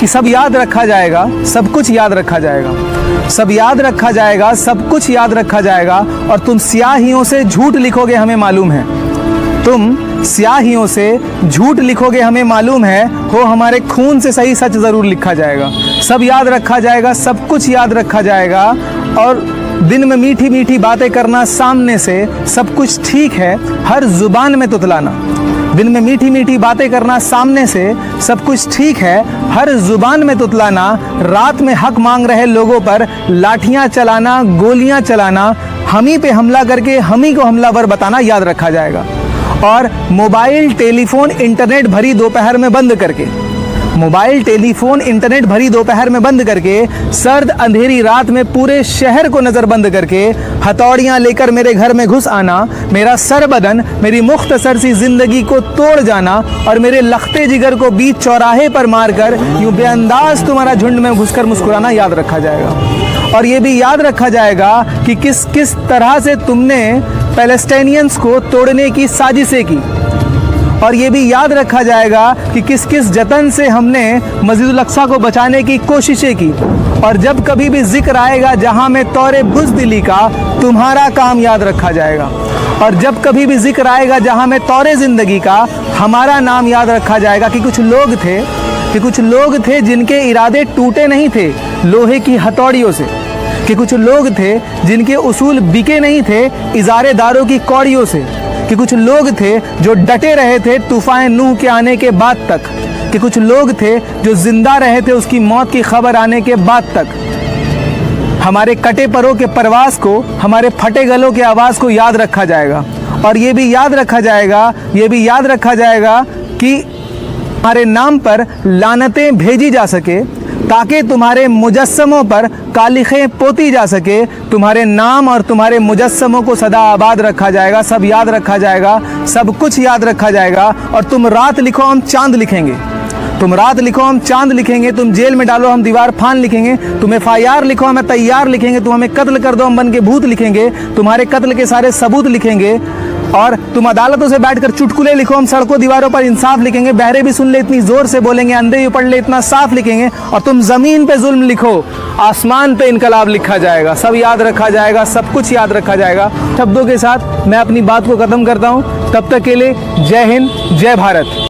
कि सब याद रखा जाएगा, सब कुछ याद रखा जाएगा, सब याद रखा जाएगा, सब कुछ याद रखा जाएगा। और तुम स्याहियों से झूठ लिखोगे हमें मालूम है, तुम स्याहियों से झूठ लिखोगे हमें मालूम है, हो हमारे खून से सही सच ज़रूर लिखा जाएगा। सब याद रखा जाएगा, सब कुछ याद रखा जाएगा। और दिन में मीठी मीठी बातें करना सामने से, सब कुछ ठीक है, हर जुबान में तुतलाना। दिन में मीठी मीठी बातें करना सामने से, सब कुछ ठीक है, हर जुबान में तुतलाना। रात में हक मांग रहे लोगों पर लाठियां चलाना, गोलियां चलाना, हम ही पे हमला करके हम ही को हमलावर बताना याद रखा जाएगा। और मोबाइल टेलीफोन इंटरनेट भरी दोपहर में बंद करके, मोबाइल टेलीफोन इंटरनेट भरी दोपहर में बंद करके, सर्द अंधेरी रात में पूरे शहर को नज़रबंद करके, हथौड़ियाँ लेकर मेरे घर में घुस आना, मेरा सर बदन, मेरी मुख्तसर सी जिंदगी को तोड़ जाना और मेरे लखते जिगर को बीच चौराहे पर मारकर यूँ बेअंदाज तुम्हारा झुंड में घुसकर मुस्कुराना याद रखा जाएगा। और ये भी याद रखा जाएगा कि किस किस तरह से तुमने पैलेस्टाइनियंस को तोड़ने की साजिशें की। और ये भी याद रखा जाएगा कि किस किस जतन से हमने मस्जिद अल-अक्सा को बचाने की कोशिशें की। और जब कभी भी जिक्र आएगा जहां में तौरे बुज़दिली का, तुम्हारा काम याद रखा जाएगा। और जब कभी भी जिक्र आएगा जहां में तौरे ज़िंदगी का, हमारा नाम याद रखा जाएगा। कि कुछ लोग थे जिनके इरादे टूटे नहीं थे लोहे की हथौड़ियों से, कि कुछ लोग थे जिनके उसूल बिके नहीं थे इजारेदारों की कौड़ियों से, कि कुछ लोग थे जो डटे रहे थे तूफान नूह के आने के बाद तक, कि कुछ लोग थे जो जिंदा रहे थे उसकी मौत की खबर आने के बाद तक। हमारे कटे परों के परवास को, हमारे फटे गलों के आवाज़ को याद रखा जाएगा। और ये भी याद रखा जाएगा कि हमारे नाम पर लानतें भेजी जा सके, ताकि तुम्हारे मुजस्समों पर कालिखें पोती जा सके। तुम्हारे नाम और तुम्हारे मुजस्समों को सदा आबाद रखा जाएगा, सब याद रखा जाएगा, सब कुछ याद रखा जाएगा। और तुम रात लिखो हम चांद लिखेंगे, तुम रात लिखो हम चांद लिखेंगे, तुम जेल में डालो हम दीवार फान लिखेंगे, तुम FIR लिखो हमें तैयार लिखेंगे, तुम हमें कत्ल कर दो हम बन के भूत लिखेंगे, तुम्हारे कत्ल के सारे सबूत लिखेंगे। और तुम अदालतों से बैठकर चुटकुले लिखो, हम सड़कों दीवारों पर इंसाफ लिखेंगे, बहरे भी सुन ले इतनी जोर से बोलेंगे, अंधे भी पढ़ ले इतना साफ लिखेंगे। और तुम ज़मीन पे जुल्म लिखो, आसमान पे इनकलाब लिखा जाएगा, सब याद रखा जाएगा, सब कुछ याद रखा जाएगा। शब्दों के साथ मैं अपनी बात को ख़त्म करता हूँ। तब तक के लिए जय हिंद, जय भारत।